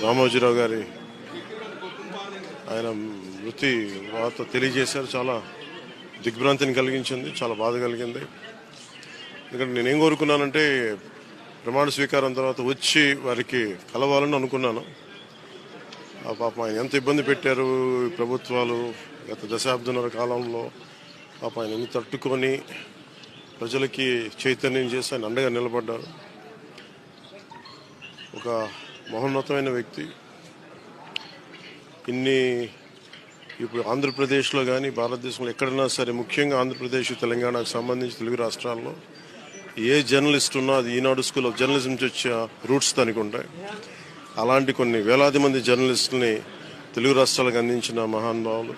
రామోజీరావు గారి ఆయన మృతి వార్త తెలియజేశారు. చాలా దిగ్భ్రాంతిని కలిగించింది, చాలా బాధ కలిగింది. ఎందుకంటే నేనేం కోరుకున్నానంటే ప్రమాణ స్వీకారం తర్వాత వచ్చి వారికి కలవాలని అనుకున్నాను. ఆ పాపం ఆయన ఎంత ఇబ్బంది పెట్టారు ప్రభుత్వాలు గత దశాబ్దన్నర కాలంలో. పాప ఆయన ఎన్ని తట్టుకొని ప్రజలకి చైతన్యం చేసి ఆయన అండగా నిలబడ్డారు. ఒక మహోన్నతమైన వ్యక్తి. ఇప్పుడు ఆంధ్రప్రదేశ్లో కానీ భారతదేశంలో ఎక్కడైనా సరే, ముఖ్యంగా ఆంధ్రప్రదేశ్ తెలంగాణకు సంబంధించి తెలుగు రాష్ట్రాల్లో ఏ జర్నలిస్ట్ ఉన్నా అది ఈనాడు స్కూల్ ఆఫ్ జర్నలిజం నుంచి వచ్చే రూట్స్ దానికి ఉంటాయి. అలాంటి కొన్ని వేలాది మంది జర్నలిస్టుల్ని తెలుగు రాష్ట్రాలకు అందించిన మహానుభావులు.